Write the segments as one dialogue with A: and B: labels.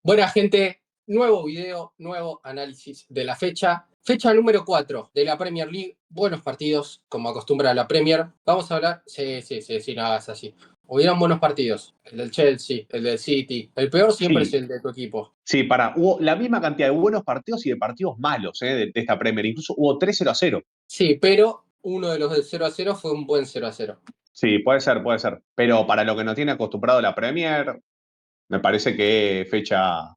A: Buena gente, nuevo video, nuevo análisis de la fecha. Fecha número 4 de la Premier League. Buenos partidos, como acostumbra la Premier. Vamos a hablar. Sí, nada, es así. Hubieron buenos partidos. El del Chelsea, el del City. El peor siempre es
B: Sí,
A: el de tu equipo.
B: sí, hubo la misma cantidad de buenos partidos y de partidos malos de esta Premier. Incluso hubo 3-0-0.
A: Sí, pero uno de los del 0-0 fue un buen 0-0.
B: Sí, puede ser, puede ser. Pero para lo que nos tiene acostumbrado la Premier, me parece que fecha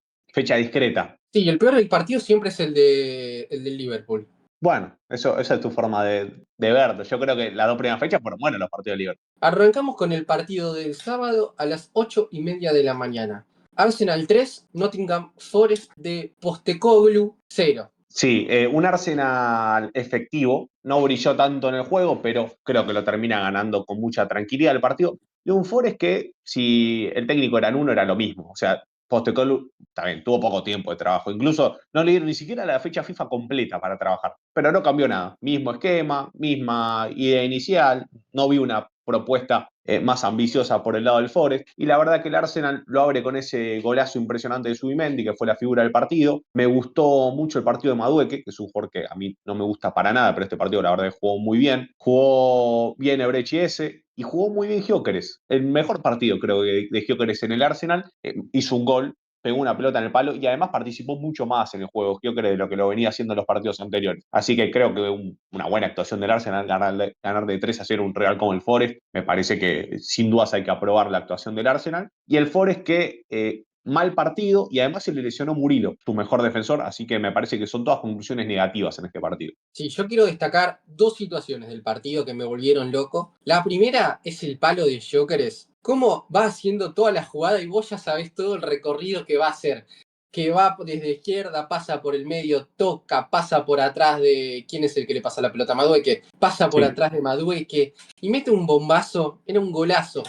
B: discreta.
A: Sí, el peor del partido siempre es el del Liverpool.
B: Bueno, esa es tu forma de verlo. Yo creo que las dos primeras fechas fueron buenos los partidos de Liverpool.
A: Arrancamos con el partido del sábado a las 8:30 de la mañana. Arsenal 3, Nottingham Forest de Postecoglou 0.
B: Sí, un Arsenal efectivo, no brilló tanto en el juego, pero creo que lo termina ganando con mucha tranquilidad el partido. Y un Forest que, si el técnico era uno, era lo mismo. O sea, Postecoglou también tuvo poco tiempo de trabajo. Incluso no le dieron ni siquiera la fecha FIFA completa para trabajar. Pero no cambió nada. Mismo esquema, misma idea inicial. No vi una propuesta más ambiciosa por el lado del Forest. Y la verdad que el Arsenal lo abre con ese golazo impresionante de Subimendi, que fue la figura del partido. Me gustó mucho el partido de Madueke, que es un jugador que a mí no me gusta para nada, pero este partido la verdad que jugó muy bien. Jugó bien Ebrechi ese y jugó muy bien Gyökeres. El mejor partido creo que de Gyökeres en el Arsenal. Hizo un gol, pegó una pelota en el palo y además participó mucho más en el juego Gyökeres de lo que lo venía haciendo en los partidos anteriores. Así que creo que una buena actuación del Arsenal, ganar de 3-0 un Real como el Forest, me parece que sin dudas hay que aprobar la actuación del Arsenal. Y el Forest que mal partido y además se le lesionó Murilo, su mejor defensor, así que me parece que son todas conclusiones negativas en este partido.
A: Sí, yo quiero destacar dos situaciones del partido que me volvieron loco. La primera es el palo de Gyökeres. Cómo va haciendo toda la jugada y vos ya sabés todo el recorrido que va a hacer. Que va desde izquierda, pasa por el medio, toca, pasa por atrás de... ¿Quién es el que le pasa la pelota a Madueke? Pasa por
B: Sí,
A: atrás de Madueke y mete un bombazo. Era un golazo.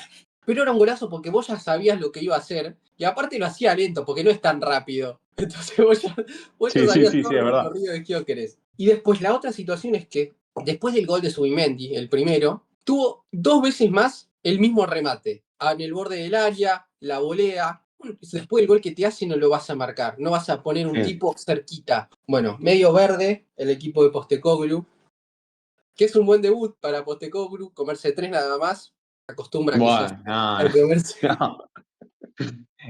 A: Pero era un golazo porque vos ya sabías lo que iba a hacer y aparte lo hacía lento porque no es tan rápido. Entonces vos ya
B: sí, sí,
A: sabías
B: sí,
A: todo
B: sí,
A: el
B: es verdad.
A: recorrido de Gyökeres. Y después la otra situación es que después del gol de Subimendi, el primero, tuvo dos veces más el mismo remate. En el borde del área, la volea. Bueno, después del gol que te hace no lo vas a marcar, no vas a poner un
B: Sí.
A: tipo cerquita. Bueno, medio verde el equipo de Postecoglou, que es un buen debut para Postecoglou, comerse tres nada más. Acostumbra quizás
B: Bueno,
A: a
B: no,
A: comerse.
B: no.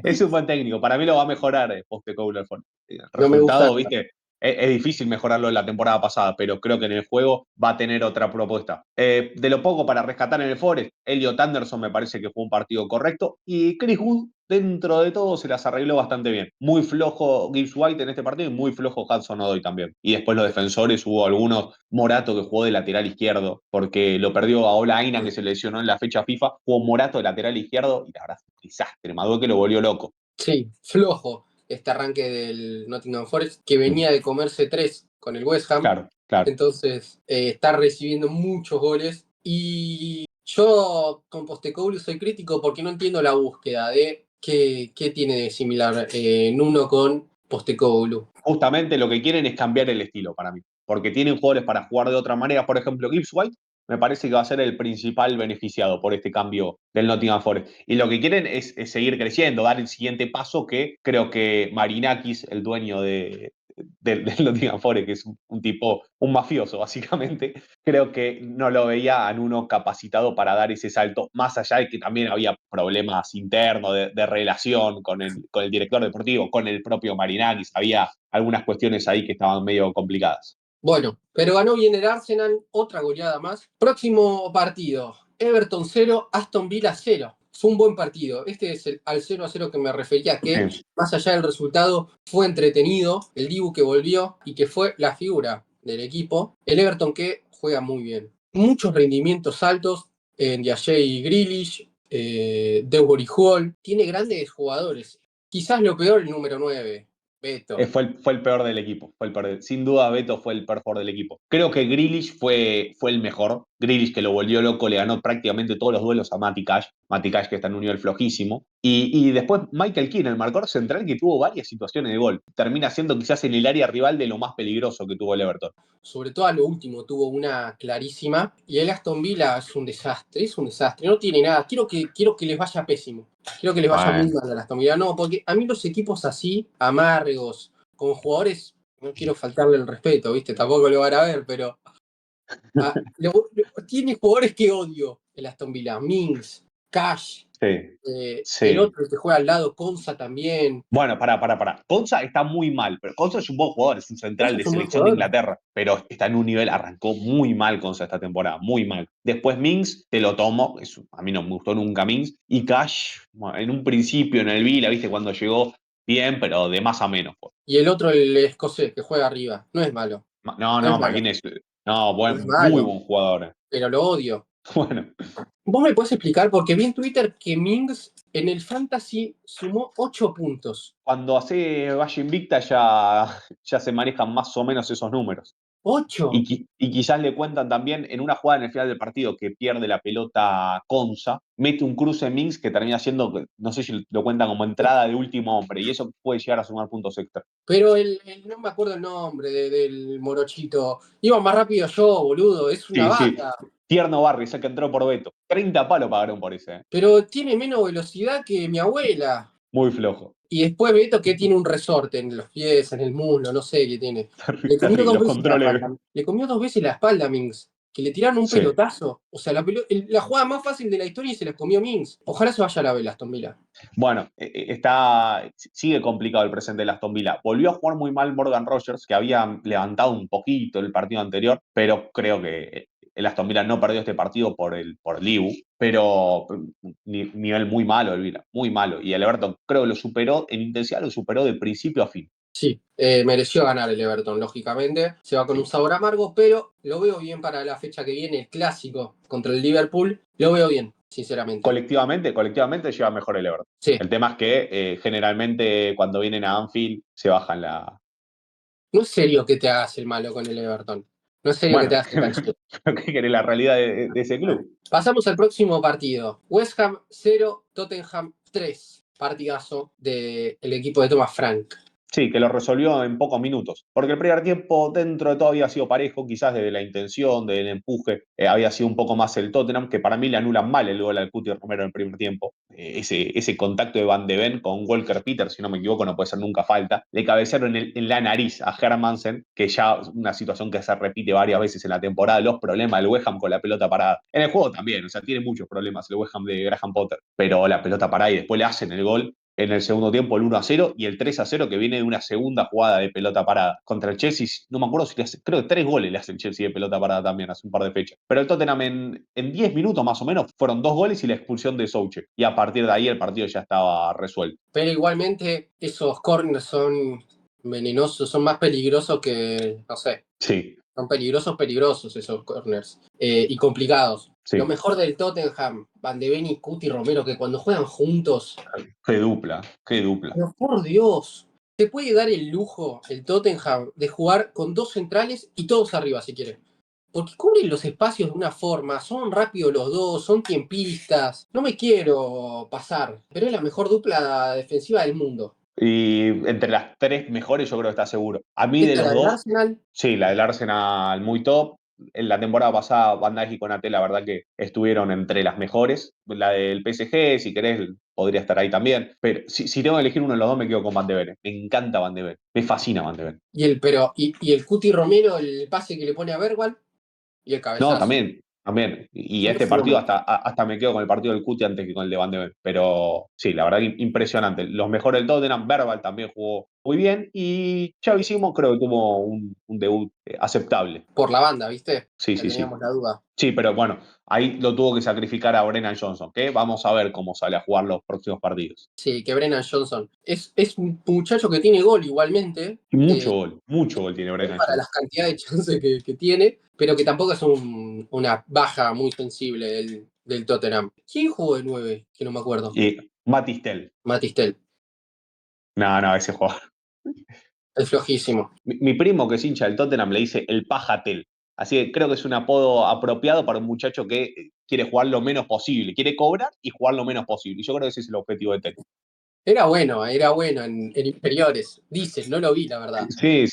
B: Es un buen técnico. Para mí lo va a mejorar Postecoglou. El
A: No me gusta
B: resultado,
A: nada.
B: viste, es difícil mejorarlo en la temporada pasada, pero creo que en el juego va a tener otra propuesta. De lo poco para rescatar en el Forest, Elliot Anderson me parece que fue un partido correcto y Chris Wood, dentro de todo, se las arregló bastante bien. Muy flojo Gibbs White en este partido y muy flojo Hudson Odoi también. Y después los defensores, hubo algunos, Morato que jugó de lateral izquierdo, porque lo perdió a Ola Aina que se lesionó en la fecha FIFA, jugó Morato de lateral izquierdo y la verdad fue un desastre. Madueke lo volvió loco.
A: Sí, flojo este arranque del Nottingham Forest, que venía de comerse tres con el West Ham.
B: Claro, claro.
A: Entonces está recibiendo muchos goles. Y yo con Postecoglou soy crítico porque no entiendo la búsqueda de qué tiene de similar Nuno con Postecoglou.
B: Justamente lo que quieren es cambiar el estilo para mí, porque tienen jugadores para jugar de otra manera. Por ejemplo, Gibbs White me parece que va a ser el principal beneficiado por este cambio del Nottingham Forest. Y lo que quieren es seguir creciendo, dar el siguiente paso que creo que Marinakis, el dueño del Nottingham Forest, que es un tipo, un mafioso básicamente, creo que no lo veía a uno capacitado para dar ese salto, más allá de que también había problemas internos de relación con el director deportivo, con el propio Marinakis, había algunas cuestiones ahí que estaban medio complicadas.
A: Bueno, pero ganó bien el Arsenal, otra goleada más. Próximo partido, Everton 0, Aston Villa 0. Fue un buen partido. Este es al 0-0 que me refería, que
B: Sí.
A: más allá del resultado fue entretenido, el Dibu que volvió y que fue la figura del equipo. El Everton que juega muy bien. Muchos rendimientos altos en Diaye y Grealish, Dewar y Hall. Tiene grandes jugadores. Quizás lo peor el número 9, Beto.
B: Fue el peor del equipo. Sin duda, Beto fue el peor jugador del equipo. Creo que Grealish fue el mejor. Grealish, que lo volvió loco, le ganó prácticamente todos los duelos a Matty Cash. Matty Cash, que está en un nivel flojísimo. Y después Michael Keane, el marcador central, que tuvo varias situaciones de gol. Termina siendo quizás en el área rival de lo más peligroso que tuvo el Everton.
A: Sobre todo a lo último, tuvo una clarísima. Y el Aston Villa es un desastre, no tiene nada. Quiero que les vaya pésimo. Quiero que les vaya muy
B: Bueno,
A: mal a Aston Villa. No, porque a mí los equipos así, amargos, con jugadores, no quiero faltarle el respeto, ¿viste? Tampoco lo van a ver, pero tiene jugadores que odio el Aston Villa. Mings, Cash,
B: sí,
A: el
B: sí.
A: otro que juega al lado, Konsa también.
B: Bueno, pará. Konsa está muy mal, pero Konsa es un buen jugador, es un central
A: Konsa
B: de
A: es un buen
B: selección de
A: jugador.
B: Inglaterra, pero está en un nivel, arrancó muy mal Konsa esta temporada, muy mal. Después Mings, te lo tomo, a mí no me gustó nunca Mings, y Cash, bueno, en un principio en el Vila, viste, cuando llegó bien, pero de más a menos. Pues.
A: Y el otro, el escocés, que juega arriba. No es malo.
B: No,
A: No es
B: no,
A: malo.
B: McGuinness, no,
A: No es
B: muy
A: malo.
B: buen jugador.
A: Pero lo odio.
B: Bueno,
A: ¿Vos me podés explicar? Porque vi en Twitter que Mings en el Fantasy sumó 8 puntos.
B: cuando hace Valle Invicta ya se manejan más o menos esos números.
A: ¡8!
B: Y quizás le cuentan también en una jugada en el final del partido que pierde la pelota Conza, mete un cruce Mings que termina siendo, no sé si lo cuentan como entrada de último hombre, y eso puede llegar a sumar puntos extra.
A: Pero no me acuerdo el nombre del morochito. Iba más rápido yo, boludo. Es una
B: Sí.
A: vaca.
B: Tierno Barrio, ese que entró por Beto. 30 palos pagaron por ese, ¿eh?
A: Pero tiene menos velocidad que mi abuela.
B: Muy flojo.
A: Y después Beto que tiene un resorte en los pies, en el muslo, no sé qué tiene. Le comió
B: Terrible,
A: dos
B: los
A: veces la
B: controles.
A: espalda. Le comió 2 veces la espalda, Mings. Que le tiraron un
B: Sí.
A: pelotazo. O sea, la jugada más fácil de la historia y se la comió Mings. Ojalá se vaya a la vela, Aston Villa.
B: Bueno, sigue complicado el presente de Aston Villa. Volvió a jugar muy mal Morgan Rogers, que había levantado un poquito el partido anterior, pero creo que el Aston Villa no perdió este partido por el Ibu, pero nivel muy malo el Villa, muy malo. Y el Everton creo que lo superó, en intensidad lo superó de principio a fin.
A: Sí, mereció ganar el Everton, lógicamente. Se va con un
B: Sí.
A: sabor amargo, pero lo veo bien para la fecha que viene, el clásico contra el Liverpool. Lo veo bien, sinceramente.
B: Colectivamente lleva mejor el Everton.
A: Sí,
B: El tema es que generalmente cuando vienen a Anfield se bajan la...
A: no es serio que te hagas el malo con el Everton. No es serio que te
B: Bueno,
A: hagas el canchero.
B: ¿qué querés la realidad de ese club?
A: Pasamos al próximo partido. West Ham 0, Tottenham 3. Partidazo del equipo de Thomas Frank.
B: Sí, que lo resolvió en pocos minutos. Porque el primer tiempo dentro de todo había sido parejo, quizás desde la intención, del empuje, había sido un poco más el Tottenham, que para mí le anulan mal el gol al Cuti Romero en el primer tiempo. Ese contacto de Van de Ven con Walker Peters, si no me equivoco, no puede ser nunca falta. Le cabecearon en la nariz a Hermansen, que ya una situación que se repite varias veces en la temporada, los problemas del West Ham con la pelota parada. En el juego también, o sea, tiene muchos problemas el West Ham de Graham Potter, pero la pelota parada y después le hacen el gol en el segundo tiempo el 1-0 y el 3-0 que viene de una segunda jugada de pelota parada contra el Chelsea. No me acuerdo si le hace, creo que 3 goles le hace el Chelsea de pelota parada también hace un par de fechas. Pero el Tottenham en 10 minutos más o menos fueron 2 goles y la expulsión de Soucek. Y a partir de ahí el partido ya estaba resuelto.
A: Pero igualmente esos corners son venenosos, son más peligrosos que, no sé,
B: Sí,
A: son peligrosos esos corners. Y complicados. Lo
B: sí.
A: mejor del Tottenham, Van de Ven y Cuti Romero, que cuando juegan juntos,
B: Qué dupla, qué dupla.
A: pero por Dios, se puede dar el lujo, el Tottenham, de jugar con dos centrales y todos arriba, si quiere. Porque cubren los espacios de una forma, son rápidos los dos, son tiempistas. No me quiero pasar, pero es la mejor dupla defensiva del mundo.
B: Y entre las 3 mejores yo creo que está seguro. A mí de
A: Esta es
B: los
A: la del
B: dos,
A: Arsenal.
B: sí, la del Arsenal muy top. En la temporada pasada, Van Dijk y Konaté, la verdad que estuvieron entre las mejores. La del PSG, si querés, podría estar ahí también. Pero si tengo que elegir uno de los dos, me quedo con Van de Ven. Me encanta Van de Ven. Me fascina Van de Ven.
A: Y el Cuti Romero, el pase que le pone a Bergwall y el
B: No,
A: cabezazo.
B: también, también. Y
A: Es un
B: este partido
A: fenómeno.
B: hasta me quedo con el partido del Cuti antes que con el de Van de Ven. Pero sí, la verdad que impresionante. Los mejores del Tottenham, Verbal también jugó muy bien. Y Xavi Simons creo que tuvo un debut aceptable.
A: Por la banda, ¿viste?
B: Sí,
A: Ya
B: sí,
A: teníamos
B: sí.
A: la duda.
B: Sí, pero bueno, ahí lo tuvo que sacrificar a Brennan Johnson, que vamos a ver cómo sale a jugar los próximos partidos.
A: Sí, que Brennan Johnson. Es un muchacho que tiene gol igualmente.
B: Y mucho gol tiene Brennan
A: Para las
B: Johnson.
A: cantidades de chances que tiene, pero que tampoco es una baja muy sensible del Tottenham. ¿Quién jugó de 9? Que no me acuerdo.
B: Y Matistel.
A: Matistel.
B: No, ese jugador.
A: Es flojísimo.
B: Mi primo, que es hincha del Tottenham, le dice el Pajatel. Así que creo que es un apodo apropiado para un muchacho que quiere jugar lo menos posible. Quiere cobrar y jugar lo menos posible. Y yo creo que ese es el objetivo de Tel.
A: Era bueno en inferiores. Dices, no lo vi, la verdad.
B: Sí.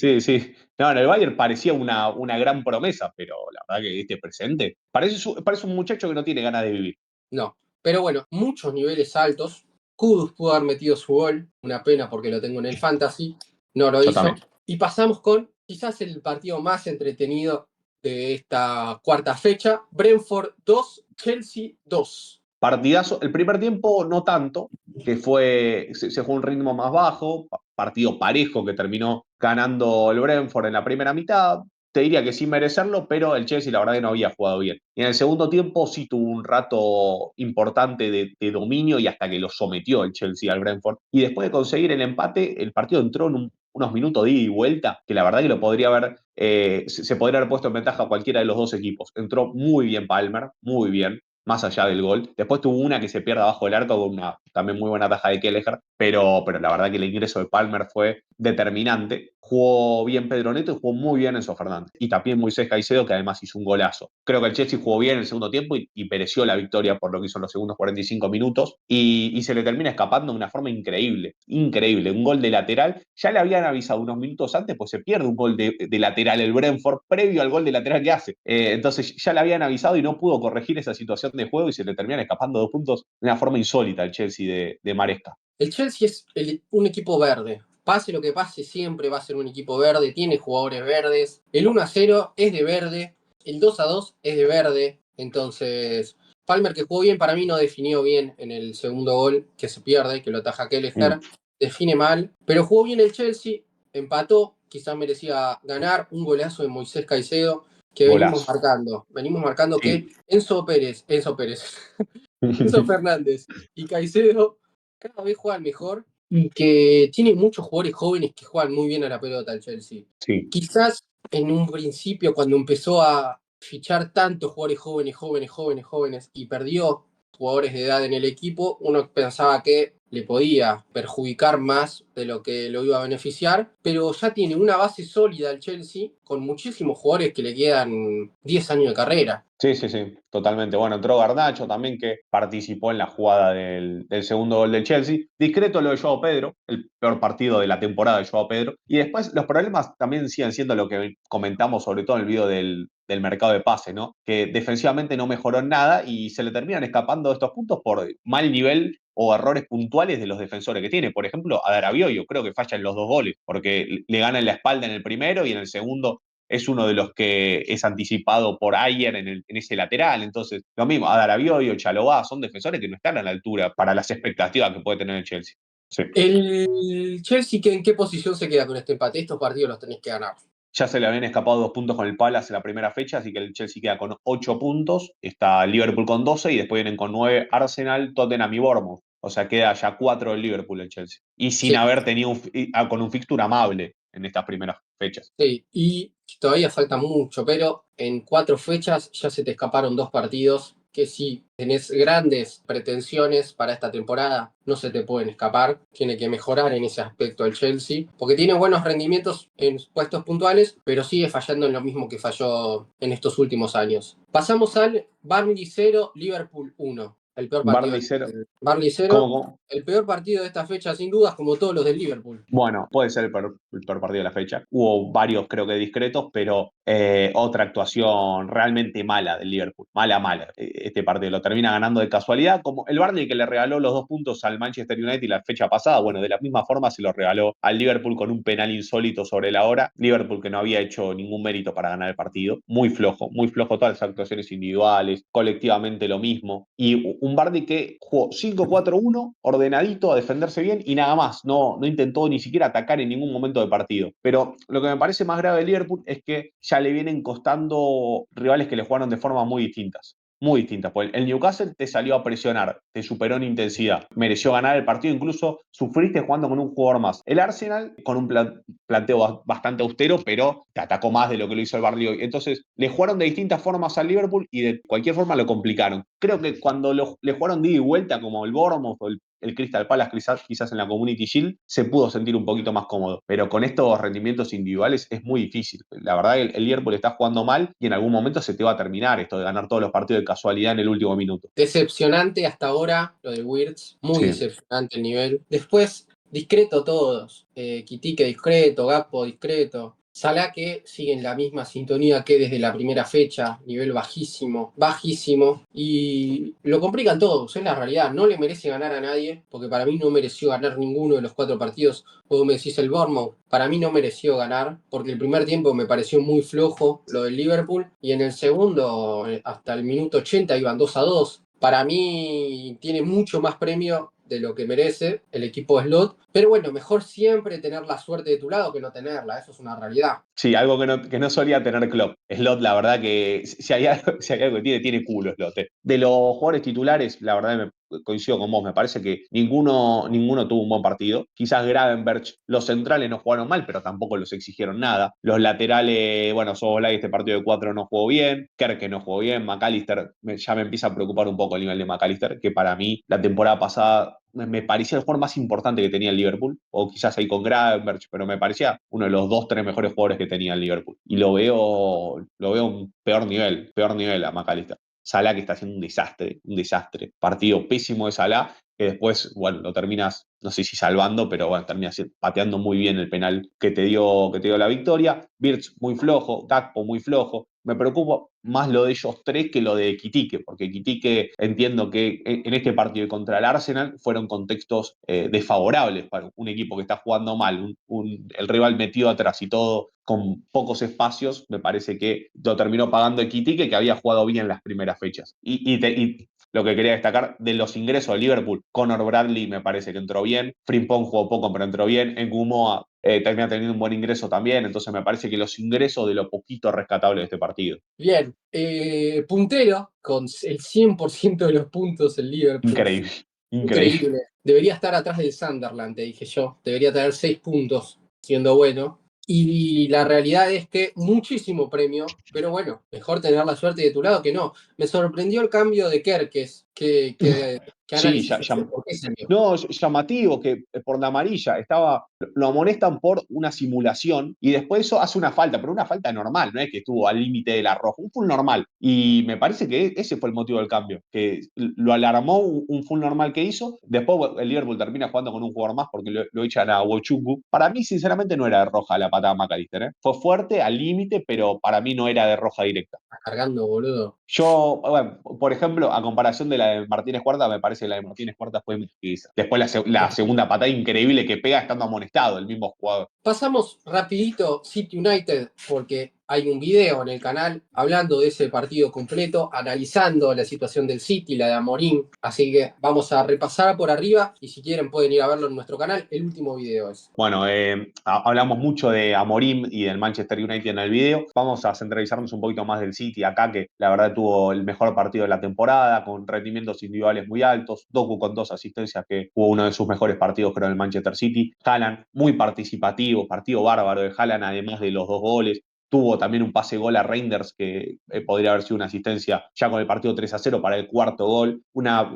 B: No, en el Bayern parecía una gran promesa, pero la verdad que este presente parece un muchacho que no tiene ganas de vivir.
A: No. Pero bueno, muchos niveles altos. Kudus pudo haber metido su gol, una pena porque lo tengo en el Fantasy, no lo
B: Yo
A: hizo.
B: también.
A: Y pasamos con quizás el partido más entretenido de esta cuarta fecha, Brentford 2, Chelsea 2.
B: Partidazo, el primer tiempo no tanto, que se jugó un ritmo más bajo, partido parejo que terminó ganando el Brentford en la primera mitad. Te diría que sin merecerlo, pero el Chelsea la verdad que no había jugado bien. Y en el segundo tiempo sí tuvo un rato importante de dominio y hasta que lo sometió el Chelsea al Brentford. Y después de conseguir el empate, el partido entró en unos minutos de ida y vuelta, que la verdad que lo podría haber, se podría haber puesto en ventaja a cualquiera de los dos equipos. Entró muy bien Palmer, muy bien, más allá del gol. Después tuvo una que se pierde abajo del arco con una también muy buena taja de Kelleher, pero la verdad que el ingreso de Palmer fue determinante. Jugó bien Pedro Neto y jugó muy bien Enzo Fernández. Y también Moisés Caicedo, que además hizo un golazo. Creo que el Chelsea jugó bien en el segundo tiempo y mereció la victoria por lo que hizo en los segundos 45 minutos. Y se le termina escapando de una forma increíble. Increíble. Un gol de lateral. Ya le habían avisado unos minutos antes, pues se pierde un gol de lateral el Brentford previo al gol de lateral que hace. Entonces ya le habían avisado y no pudo corregir esa situación de juego y se le terminan escapando 2 puntos de una forma insólita al Chelsea de Maresca.
A: El Chelsea es un equipo verde. Pase lo que pase, siempre va a ser un equipo verde. Tiene jugadores verdes. El 1-0 es de verde. El 2-2 es de verde. Entonces, Palmer, que jugó bien, para mí no definió bien en el segundo gol que se pierde, que lo ataja
B: Mm,
A: Kelleher. Define mal. Pero jugó bien el Chelsea. Empató. Quizás merecía ganar. Un golazo de Moisés Caicedo que venimos
B: golazo.
A: marcando. Venimos marcando que
B: Sí.
A: Enzo Fernández y Caicedo cada vez juegan mejor y que tiene muchos jugadores jóvenes que juegan muy bien a la pelota el Chelsea.
B: Sí.
A: Quizás en un principio cuando empezó a fichar tantos jugadores jóvenes y perdió jugadores de edad en el equipo, uno pensaba que le podía perjudicar más de lo que lo iba a beneficiar, pero ya tiene una base sólida el Chelsea con muchísimos jugadores que le quedan 10 años de carrera.
B: Sí, sí, sí, totalmente. Bueno, entró Garnacho también que participó en la jugada del segundo gol del Chelsea. Discreto lo de Joao Pedro, el peor partido de la temporada de Joao Pedro. Y después los problemas también siguen siendo lo que comentamos sobre todo en el video del mercado de pase, ¿no? Que defensivamente no mejoró en nada y se le terminan escapando estos puntos por mal nivel o errores puntuales de los defensores que tiene. Por ejemplo, a Darabio yo creo que falla en los dos goles, porque le gana en la espalda en el primero y en el segundo es uno de los que es anticipado por Ayer en ese lateral. Entonces, lo mismo, Adarabiot y Chalobah son defensores que no están a la altura para las expectativas que puede tener el Chelsea. Sí.
A: El Chelsea, ¿en qué posición se queda con este empate? Estos partidos los tenés que ganar.
B: Ya se le habían escapado 2 puntos con el Palace en la primera fecha, así que el Chelsea queda con 8 puntos. Está Liverpool con 12 y después vienen con 9 Arsenal, Tottenham y Bournemouth. O sea, queda ya 4 el Liverpool el Chelsea. Y sin
A: Sí,
B: haber tenido con un fixture amable en estas primeras fechas.
A: sí. Y todavía falta mucho, pero en 4 fechas ya se te escaparon 2 partidos que si tenés grandes pretensiones para esta temporada, no se te pueden escapar. Tiene que mejorar en ese aspecto el Chelsea, porque tiene buenos rendimientos en puestos puntuales, pero sigue fallando en lo mismo que falló en estos últimos años. Pasamos al Burnley 0, Liverpool 1. El peor partido
B: Barney 0.
A: Burnley
B: ¿Cómo,
A: 0,
B: cómo?
A: el peor partido de esta fecha sin dudas, como todos los del Liverpool.
B: Bueno, puede ser el peor partido de la fecha. Hubo varios, creo que discretos, pero otra actuación realmente mala del Liverpool. Mala, mala. Este partido lo termina ganando de casualidad, como el Barney que le regaló los 2 puntos al Manchester United la fecha pasada. Bueno, de la misma forma se lo regaló al Liverpool con un penal insólito sobre la hora. Liverpool que no había hecho ningún mérito para ganar el partido. Muy flojo todas las actuaciones individuales, colectivamente lo mismo. Y un Barney que jugó 5-4-1, ordenadito, a defenderse bien y nada más. No intentó ni siquiera atacar en ningún momento del partido. Pero lo que me parece más grave de Liverpool es que ya le vienen costando rivales que le jugaron de formas muy distintas. Muy distintas. Pues el Newcastle te salió a presionar, te superó en intensidad, mereció ganar el partido, incluso sufriste jugando con un jugador más. El Arsenal, con un planteo bastante austero, pero te atacó más de lo que lo hizo el Barley hoy. Entonces, le jugaron de distintas formas al Liverpool y de cualquier forma lo complicaron. Creo que cuando le jugaron de ida y vuelta, como el Bournemouth o el Crystal Palace quizás en la Community Shield, se pudo sentir un poquito más cómodo. Pero con estos rendimientos individuales es muy difícil. La verdad, el Liverpool está jugando mal y en algún momento se te va a terminar esto de ganar todos los partidos de casualidad en el último minuto.
A: Decepcionante hasta ahora lo de Wirtz, muy
B: Sí.
A: decepcionante el nivel. Después, discreto todos. Quitique discreto, Gakpo discreto. Salah que sigue en la misma sintonía que desde la primera fecha, nivel bajísimo, bajísimo, y lo complican todos, es la realidad. No le merece ganar a nadie, porque para mí no mereció ganar ninguno de los 4 partidos. Vos me decís el Bournemouth, para mí no mereció ganar, porque el primer tiempo me pareció muy flojo lo del Liverpool, y en el segundo, hasta el minuto 80, iban 2-2. Para mí tiene mucho más premio de lo que merece el equipo Slot, pero bueno, mejor siempre tener la suerte de tu lado que no tenerla, eso es una realidad.
B: Sí, algo que no solía tener Klopp. Slot, la verdad que si hay algo que tiene culo Slot. De los jugadores titulares, la verdad coincido con vos, me parece que ninguno tuvo un buen partido. Quizás Gravenberch, los centrales no jugaron mal, pero tampoco los exigieron nada. Los laterales, bueno, Soboslai este partido de 4 no jugó bien, Kerke no jugó bien, McAllister, ya me empieza a preocupar un poco el nivel de McAllister, que para mí la temporada pasada me parecía el jugador más importante que tenía el Liverpool, o quizás ahí con Gravenberch, pero me parecía uno de los dos, tres mejores jugadores que tenía el Liverpool. Y lo veo un peor nivel a McAllister. Salah que está haciendo un desastre, un desastre. Partido pésimo de Salah, que después, bueno, lo terminas, no sé si salvando, pero bueno, terminas pateando muy bien el penal que te dio la victoria. Birch muy flojo, Gakpo muy flojo. Me preocupa más lo de ellos tres que lo de Quitique, porque Quitique entiendo que en este partido contra el Arsenal fueron contextos desfavorables para un equipo que está jugando mal, el rival metido atrás y todo con pocos espacios, me parece que lo terminó pagando Quitique, que había jugado bien las primeras fechas. Y lo que quería destacar de los ingresos de Liverpool, Conor Bradley me parece que entró bien, Frimpong jugó poco pero entró bien, Nkumoa termina teniendo un buen ingreso también, entonces me parece que los ingresos de lo poquito rescatable de este partido.
A: Bien, puntero con el 100% de los puntos el Liverpool.
B: Increíble, increíble.
A: Increíble. Debería estar atrás del Sunderland, te dije yo. Debería tener 6 puntos, siendo bueno. Y la realidad es que muchísimo premio, pero bueno, mejor tener la suerte de tu lado que no. Me sorprendió el cambio de Kerkes. ¿Qué
B: Sí,
A: análisis haces? ¿Por qué salió?
B: no, llamativo que por la amarilla lo amonestan por una simulación y después eso hace una falta, pero una falta normal, no es que estuvo al límite de la roja, un full normal. Y me parece que ese fue el motivo del cambio, que lo alarmó un full normal que hizo. Después bueno, el Liverpool termina jugando con un jugador más porque lo echan a Wochungu. Para mí, sinceramente, no era de roja la patada a McAllister, ¿eh? Fue fuerte, al límite, pero para mí no era de roja directa.
A: Estás cargando, boludo.
B: Yo, bueno, por ejemplo, a comparación de la de Martínez Cuarta, me parece que la de Martínez Cuarta fue mejor. Después la segunda patada increíble que pega estando amonestado el mismo jugador.
A: Pasamos rapidito City United porque hay un video en el canal hablando de ese partido completo, analizando la situación del City, la de Amorim. Así que vamos a repasar por arriba y si quieren pueden ir a verlo en nuestro canal. El último video es.
B: Bueno, hablamos mucho de Amorim y del Manchester United en el video. Vamos a centralizarnos un poquito más del City acá, que la verdad tuvo el mejor partido de la temporada, con rendimientos individuales muy altos. Doku con 2 asistencias, que jugó uno de sus mejores partidos, creo, en el Manchester City. Haaland, muy participativo, partido bárbaro de Haaland, además de los 2 goles. Tuvo también un pase gol a Reinders que podría haber sido una asistencia ya con el partido 3-0 para el cuarto gol.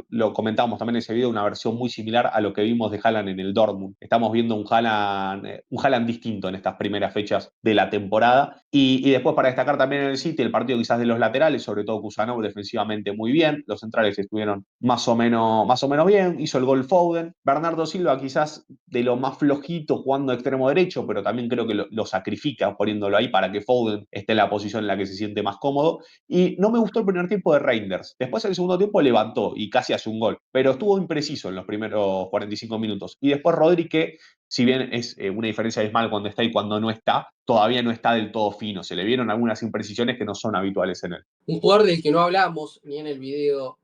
B: Lo comentábamos también en ese video, una versión muy similar a lo que vimos de Haaland en el Dortmund. Estamos viendo un Haaland distinto en estas primeras fechas de la temporada. Y después para destacar también en el City, el partido quizás de los laterales, sobre todo Kusanov defensivamente muy bien. Los centrales estuvieron más o menos bien. Hizo el gol Foden. Bernardo Silva quizás de lo más flojito jugando extremo derecho, pero también creo que lo sacrifica poniéndolo ahí para que Foden esté en la posición en la que se siente más cómodo. Y no me gustó el primer tiempo de Reinders. Después el segundo tiempo levantó y casi hace un gol, pero estuvo impreciso en los primeros 45 minutos. Y después Rodri, que si bien es una diferencia abismal cuando está y cuando no está, todavía no está del todo fino. Se le vieron algunas imprecisiones que no son habituales en él.
A: Un jugador del que no hablamos ni en el video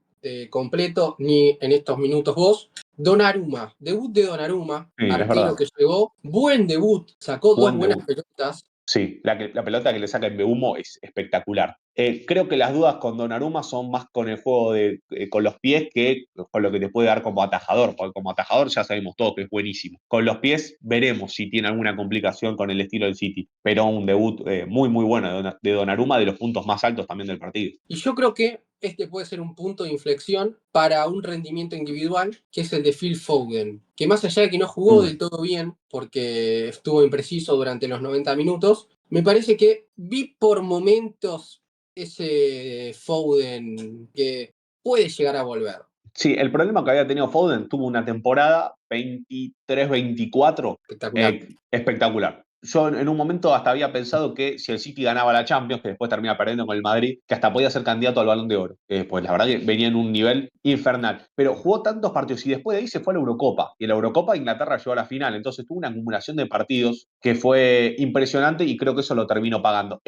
A: completo ni en estos minutos vos. Donnarumma, debut de Donnarumma,
B: Sí, es
A: arquero
B: verdad.
A: que llegó, buen debut, sacó 2
B: Buen
A: buenas
B: debut.
A: pelotas.
B: Sí, la pelota que le saca en Mbeumo es espectacular. Creo que las dudas con Donnarumma son más con el juego con los pies que con lo que te puede dar como atajador, porque como atajador ya sabemos todo que es buenísimo. Con los pies veremos si tiene alguna complicación con el estilo del City, pero un debut muy, muy bueno de Donnarumma, de los puntos más altos también del partido.
A: Y yo creo que este puede ser un punto de inflexión para un rendimiento individual, que es el de Phil Foden, que más allá de que no jugó
B: Mm.
A: del todo bien, porque estuvo impreciso durante los 90 minutos, me parece que vi por momentos ese Foden que puede llegar a volver.
B: Sí, el problema que había tenido Foden tuvo una temporada 23-24
A: Espectacular.
B: espectacular. Yo en un momento hasta había pensado que si el City ganaba la Champions, que después termina perdiendo con el Madrid, que hasta podía ser candidato al Balón de Oro. Pues la verdad que venía en un nivel infernal. Pero jugó tantos partidos y después de ahí se fue a la Eurocopa. Y en la Eurocopa Inglaterra llegó a la final. Entonces tuvo una acumulación de partidos que fue impresionante y creo que eso lo terminó pagando.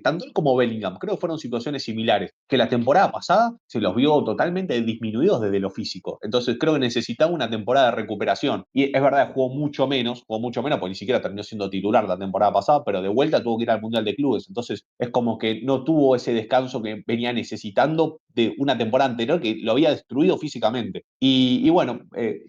B: Tanto él como Bellingham, creo que fueron situaciones similares, que la temporada pasada se los vio totalmente disminuidos desde lo físico. Entonces creo que necesitaba una temporada de recuperación. Y es verdad, jugó mucho menos, porque ni siquiera terminó siendo titular la temporada pasada, pero de vuelta tuvo que ir al Mundial de Clubes. Entonces es como que no tuvo ese descanso que venía necesitando de una temporada anterior que lo había destruido físicamente. Y bueno,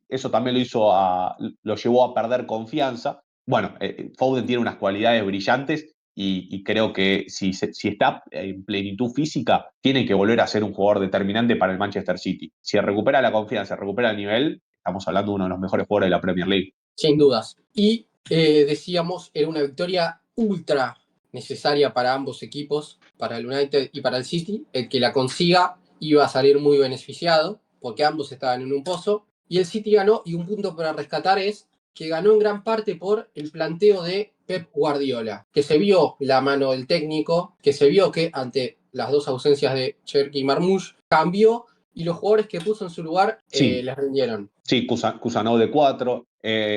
B: eso también lo llevó a perder confianza. Bueno, Foden tiene unas cualidades brillantes y creo que si está en plenitud física, tiene que volver a ser un jugador determinante para el Manchester City. Si recupera la confianza, recupera el nivel, estamos hablando de uno de los mejores jugadores de la Premier League.
A: Sin dudas. Y decíamos, era una victoria ultra necesaria para ambos equipos, para el United y para el City. El que la consiga iba a salir muy beneficiado, porque ambos estaban en un pozo. Y el City ganó, y un punto para rescatar es que ganó en gran parte por el planteo de Pep Guardiola, que se vio la mano del técnico, que se vio que ante las dos ausencias de Cherki y Marmoush, cambió y los jugadores que puso en su lugar
B: Sí,
A: les rindieron.
B: sí, Kusanov de 4,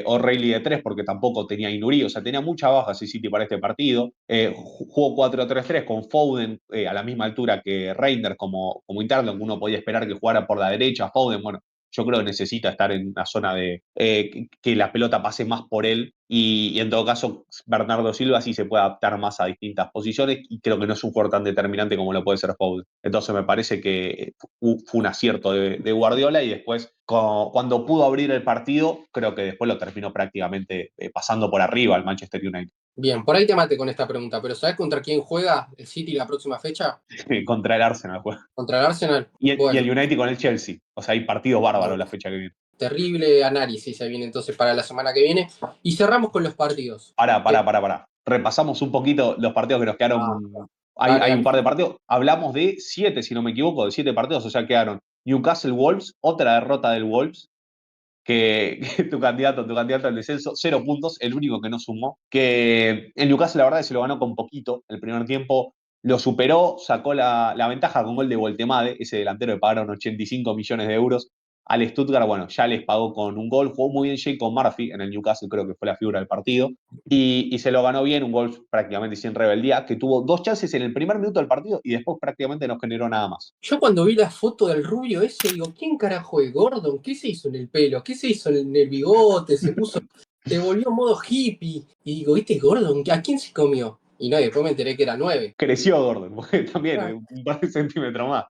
B: O'Reilly de 3 porque tampoco tenía Inuri, o sea, tenía mucha baja City para este partido. Jugó 4-3-3 con Foden a la misma altura que Reinders como interno, que uno podía esperar que jugara por la derecha. Foden, bueno, yo creo que necesita estar en una zona de que la pelota pase más por él y en todo caso Bernardo Silva sí se puede adaptar más a distintas posiciones y creo que no es un jugador tan determinante como lo puede ser Foden. Entonces me parece que fue un acierto de Guardiola y después cuando pudo abrir el partido, creo que después lo terminó prácticamente pasando por arriba al Manchester United.
A: Bien, por ahí te mate con esta pregunta, pero ¿sabes contra quién juega el City la próxima fecha?
B: Contra el Arsenal juega.
A: Contra el Arsenal.
B: Y
A: Bueno,
B: el United con el Chelsea. O sea, hay partidos bárbaros la fecha que viene.
A: terrible análisis se viene entonces para la semana que viene. Y cerramos con los partidos.
B: Pará. Repasamos un poquito los partidos que nos
A: Ah,
B: quedaron. Hay,
A: dale,
B: hay un
A: dale.
B: par de partidos. Hablamos de 7, si no me equivoco, de 7 partidos. O sea, quedaron Newcastle Wolves, otra derrota del Wolves, que tu candidato al descenso, 0 puntos, el único que no sumó. Que el Newcastle, la verdad, se lo ganó con poquito. El primer tiempo lo superó, sacó la ventaja con gol de Voltemade, ese delantero que pagaron 85 millones de euros. Al Stuttgart, bueno, ya les pagó con un gol. Jugó muy bien Jacob Murphy en el Newcastle, creo que fue la figura del partido. Y se lo ganó bien, un gol prácticamente sin rebeldía, que tuvo 2 chances en el primer minuto del partido y después prácticamente no generó nada más.
A: Yo cuando vi la foto del rubio ese, digo, ¿quién carajo es Gordon? ¿Qué se hizo en el pelo? ¿Qué se hizo en el bigote? Se volvió modo hippie. Y digo, ¿este es Gordon? ¿A quién se comió? Y no, después me enteré que era 9.
B: Creció Gordon, porque también un par de centímetros más.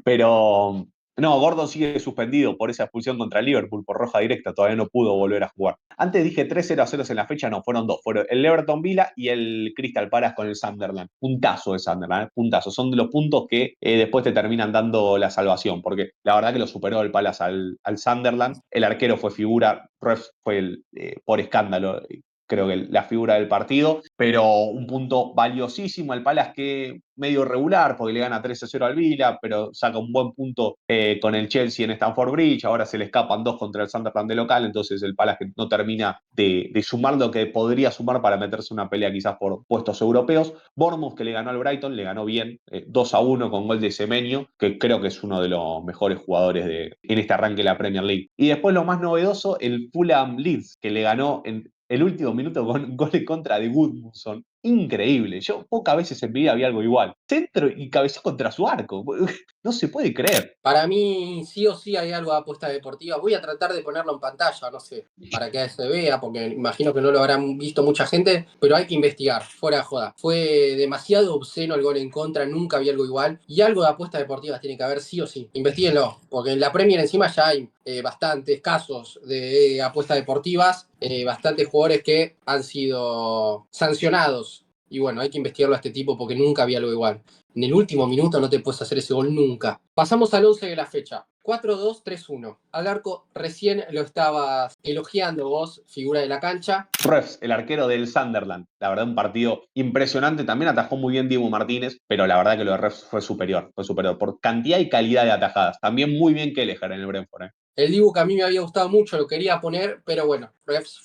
B: Pero no, Gordon sigue suspendido por esa expulsión contra el Liverpool por roja directa, todavía no pudo volver a jugar. Antes dije 3-0 en la fecha, no, fueron dos, fueron el Everton Villa y el Crystal Palace con el Sunderland. Puntazo de Sunderland, puntazo. Son de los puntos que después te terminan dando la salvación, porque la verdad que lo superó el Palace al Sunderland. El arquero fue figura, Ref fue por escándalo, creo que la figura del partido, pero un punto valiosísimo al Palace que medio regular, porque le gana 3-0 al Villa, pero saca un buen punto con el Chelsea en Stamford Bridge, ahora se le escapan dos contra el Sunderland de local, entonces el Palace no termina de sumar lo que podría sumar para meterse en una pelea quizás por puestos europeos. Bournemouth, que le ganó al Brighton, le ganó bien, 2-1 con gol de Semenyo, que creo que es uno de los mejores jugadores en este arranque de la Premier League. Y después lo más novedoso, el Fulham Leeds, que le ganó en el último minuto con gol en contra de Goodmanson. Increíble. Yo pocas veces en mi vida había algo igual. Centro y cabezó contra su arco. No se puede creer.
A: Para mí, sí o sí hay algo de apuesta deportiva. Voy a tratar de ponerlo en pantalla, no sé, para que se vea, porque imagino que no lo habrán visto mucha gente, pero hay que investigar, fuera de joda. Fue demasiado obsceno el gol en contra, nunca vi algo igual. Y algo de apuestas deportivas tiene que haber sí o sí. Investíguenlo, porque en la Premier encima ya hay bastantes casos de apuestas deportivas, bastantes jugadores que han sido sancionados. Y bueno, hay que investigarlo a este tipo porque nunca había algo igual. En el último minuto no te puedes hacer ese gol nunca. Pasamos al 11 de la fecha. 4-2-3-1. Al arco recién lo estabas elogiando vos, figura de la cancha.
B: Refs, el arquero del Sunderland. La verdad, un partido impresionante. También atajó muy bien Diego Martínez, pero la verdad que lo de Refs fue superior. Fue superior por cantidad y calidad de atajadas. También muy bien Kelleher en el Brentford.
A: El Dibu que a mí me había gustado mucho, lo quería poner, pero bueno, Refs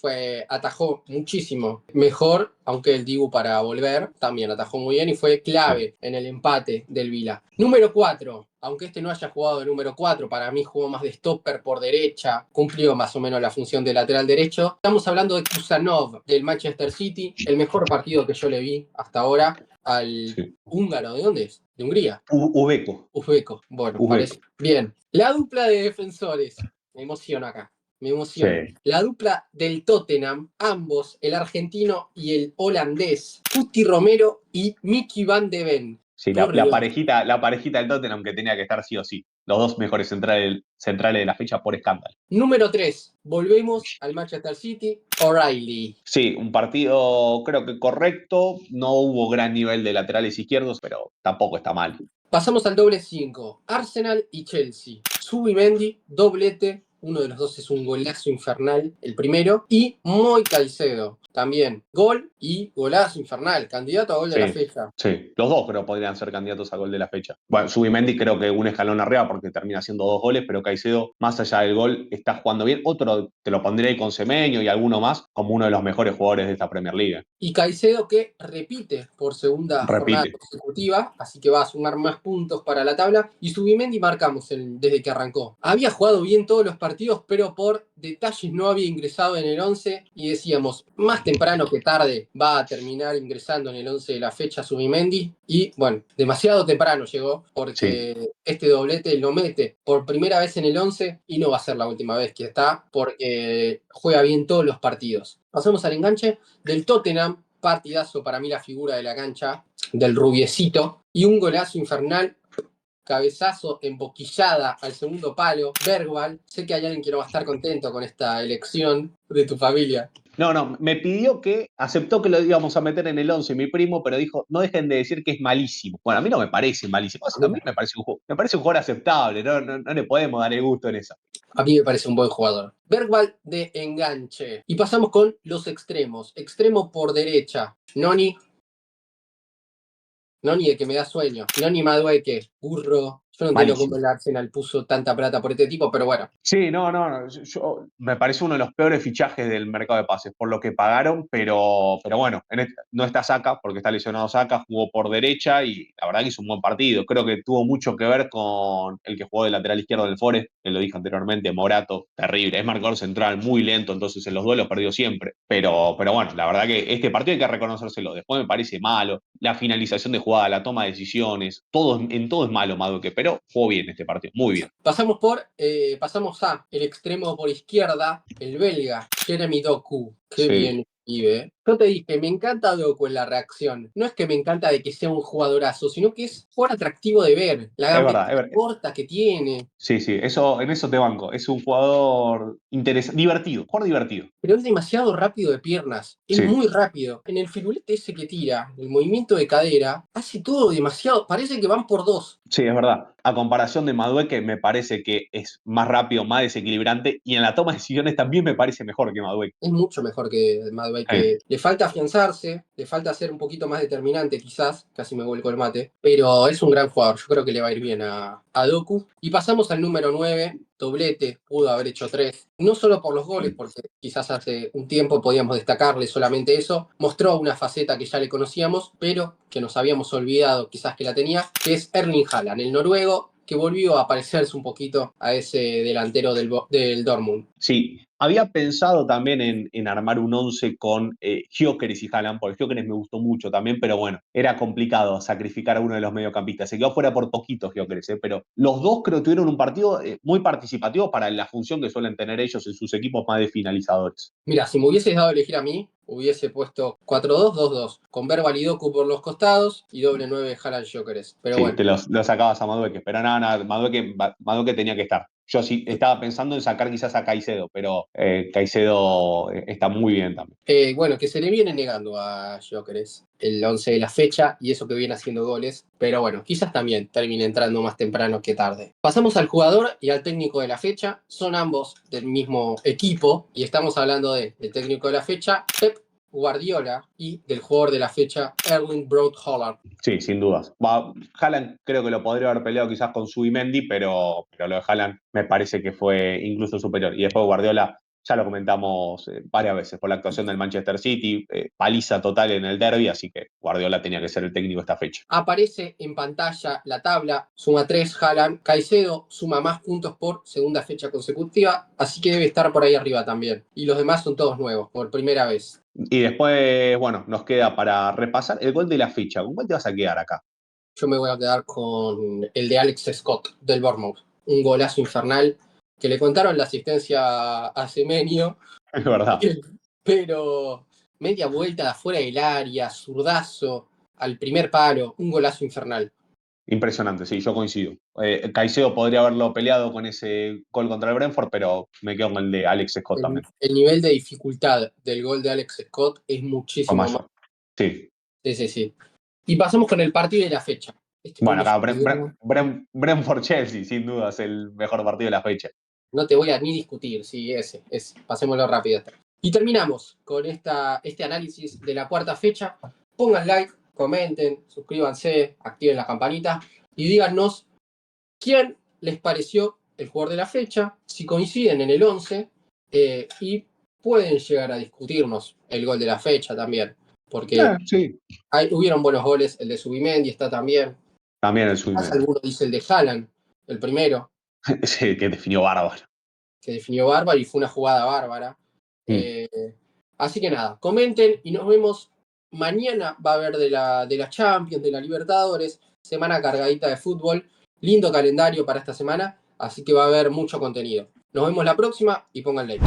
A: atajó muchísimo mejor, aunque el Dibu para volver también atajó muy bien y fue
B: Sí.
A: clave en el empate del Vila. Número 4, aunque este no haya jugado de número 4, para mí jugó más de stopper por derecha, cumplió más o menos la función de lateral derecho. Estamos hablando de Kusanov del Manchester City, el mejor partido que yo le vi hasta ahora al
B: Sí.
A: húngaro. ¿De dónde es? ¿De Hungría?
B: Ubeco.
A: Uzbeco. Bueno,
B: Ubeco.
A: parece. Bien. La dupla de defensores. Me emociona acá. Me
B: Sí.
A: emociona. La dupla del Tottenham, ambos, el argentino y el holandés, Cuti Romero y Mickey Van de Ven.
B: Sí,
A: Por Dios.
B: la parejita del Tottenham que tenía que estar sí o sí. Los dos mejores centrales de la fecha por escándalo.
A: Número 3. Volvemos al Manchester City. O'Reilly.
B: Sí, un partido creo que correcto. No hubo gran nivel de laterales izquierdos, pero tampoco está mal.
A: Pasamos al doble 5. Arsenal y Chelsea. Subimendi, doblete. Uno de los dos es un golazo infernal, el primero. Y Moy Caicedo, también. Gol y golazo infernal. Candidato a gol de la
B: Sí,
A: fecha.
B: sí. Los dos creo podrían ser candidatos a gol de la fecha. Bueno, Subimendi creo que un escalón arriba porque termina haciendo 2 goles, pero Caicedo, más allá del gol, está jugando bien. Otro te lo pondré ahí con Semeño y alguno más como uno de los mejores jugadores de esta Premier League.
A: Y Caicedo que repite por segunda jornada
B: Repite.
A: consecutiva, así que va a sumar más puntos para la tabla. Y Subimendi marcamos desde que arrancó. Había jugado bien todos los partidos, pero por detalles no había ingresado en el 11 y decíamos, más temprano que tarde va a terminar ingresando en el 11 de la fecha Subimendi. Y bueno, demasiado temprano llegó
B: Sí.
A: porque este doblete lo mete por primera vez en el 11 y no va a ser la última vez que está porque juega bien todos los partidos. Pasamos al enganche del Tottenham, partidazo para mí la figura de la cancha, del rubiecito, y un golazo infernal, cabezazo emboquillada al segundo palo, Bergwall. Sé que hay alguien que no va a estar contento con esta elección de tu familia.
B: No, no, me pidió que aceptó que lo íbamos a meter en el 11 mi primo, pero dijo, no dejen de decir que es malísimo. Bueno, a mí no me parece malísimo. A mí me parece un jugador aceptable, no le podemos dar el gusto en eso.
A: A mí me parece un buen jugador. Bergwall de enganche. Y pasamos con los extremos. Extremo por derecha. Noni de que me da sueño. Noni Madueke, burro. Yo no entiendo cómo
B: Malísimo.
A: el Arsenal puso tanta plata por este tipo, pero bueno.
B: Sí, no, me parece uno de los peores fichajes del mercado de pases, por lo que pagaron, pero bueno, no está Saka, porque está lesionado Saka, jugó por derecha y la verdad que hizo un buen partido. Creo que tuvo mucho que ver con el que jugó de lateral izquierdo del Forest, que lo dije anteriormente, Morato, terrible, es marcador central, muy lento, entonces en los duelos perdió siempre. Pero bueno, la verdad que este partido hay que reconocérselo. Después me parece malo, la finalización de jugada, la toma de decisiones, en todo es malo Madueke, pero jugó bien este partido, muy bien.
A: Pasamos a el extremo por izquierda, el belga, Jeremy Doku. Qué
B: Sí.
A: bien vive. Yo te dije, me encanta Doku en la reacción. No es que me encanta de que sea un jugadorazo, sino que es jugador atractivo de ver. La
B: Es verdad,
A: gambeta corta que tiene.
B: sí, sí, en eso te banco. Es un jugador interesante, divertido, jugador divertido.
A: Pero es demasiado rápido de piernas. Es
B: Sí,
A: muy rápido. En el firulete ese que tira, el movimiento de cadera, hace todo demasiado. Parece que van por dos.
B: sí, es verdad. A comparación de Madueke, me parece que es más rápido, más desequilibrante y en la toma de decisiones también me parece mejor que Madueke.
A: Es mucho mejor que Madueke, que le falta afianzarse, le falta ser un poquito más determinante quizás, casi me vuelco el mate, pero es un gran jugador, yo creo que le va a ir bien a Doku. Y pasamos al número 9, doblete, pudo haber hecho 3, no solo por los goles, porque quizás hace un tiempo podíamos destacarle solamente eso, mostró una faceta que ya le conocíamos, pero que nos habíamos olvidado quizás que la tenía, que es Erling Haaland, el noruego, que volvió a parecerse un poquito a ese delantero del Dortmund.
B: Sí, había pensado también en armar un 11 con Gyökeres y Haaland, porque Gyökeres me gustó mucho también, pero bueno, era complicado sacrificar a uno de los mediocampistas. Se quedó fuera por poquito Gyökeres, pero los dos creo que tuvieron un partido muy participativo para la función que suelen tener ellos en sus equipos más de finalizadores.
A: Mira, si me hubieses dado a elegir a mí, hubiese puesto 4-2-2-2, con Verbal y Doku por los costados y doble 9 Haaland Jokeres. Pero
B: Sí,
A: bueno,
B: lo sacabas a Madueke, pero nada, Madueke tenía que estar. Yo sí estaba pensando en sacar quizás a Caicedo, pero Caicedo está muy bien también.
A: bueno, que se le viene negando a Jokeres el 11 de la fecha y eso que viene haciendo goles. Pero bueno, quizás también termine entrando más temprano que tarde. Pasamos al jugador y al técnico de la fecha. Son ambos del mismo equipo y estamos hablando del técnico de la fecha, Pep Guardiola y del jugador de la fecha, Erling Braut Haaland.
B: Sí, sin dudas. Haaland creo que lo podría haber peleado quizás con Subimendi, pero lo de Haaland me parece que fue incluso superior. Y después Guardiola, ya lo comentamos varias veces, por la actuación del Manchester City, paliza total en el derby, así que Guardiola tenía que ser el técnico esta fecha.
A: Aparece en pantalla la tabla, suma 3 Haaland, Caicedo suma más puntos por segunda fecha consecutiva, así que debe estar por ahí arriba también. Y los demás son todos nuevos, por primera vez.
B: Y después, bueno, nos queda para repasar el gol de la fecha. ¿Con cuál te vas a quedar acá?
A: Yo me voy a quedar con el de Alex Scott, del Bournemouth. Un golazo infernal, que le contaron la asistencia a Semenyo,
B: Es verdad.
A: pero media vuelta de afuera del área, zurdazo, al primer palo, un golazo infernal.
B: Impresionante, sí, yo coincido. Caicedo podría haberlo peleado con ese gol contra el Brentford, pero me quedo con el de Alex Scott también.
A: El nivel de dificultad del gol de Alex Scott es
B: Fue
A: muchísimo más.
B: mayor. Sí.
A: Sí, sí, sí. Y pasamos con el partido de la fecha. Este gol
B: Bueno,
A: me
B: acá
A: sorprendió.
B: Brentford-Chelsea, sin duda, es el mejor partido de la fecha.
A: No te voy a ni discutir, sí, ese. Pasémoslo rápido. Y terminamos con este análisis de la cuarta fecha. Pongan like, comenten, suscríbanse, activen la campanita y díganos quién les pareció el jugador de la fecha, si coinciden en el 11 y pueden llegar a discutirnos el gol de la fecha también, porque
B: Sí.
A: hubieron buenos goles, el de Subimendi está también.
B: También el
A: Más
B: Suimen.
A: alguno dice el de Haaland, el primero,
B: Sí, que definió bárbaro.
A: que definió bárbaro y fue una jugada bárbara.
B: Mm.
A: Eh, Así que nada, comenten y nos vemos. Mañana va a haber de la Champions, de la Libertadores, semana cargadita de fútbol. Lindo calendario para esta semana, así que va a haber mucho contenido. Nos vemos la próxima y pongan like.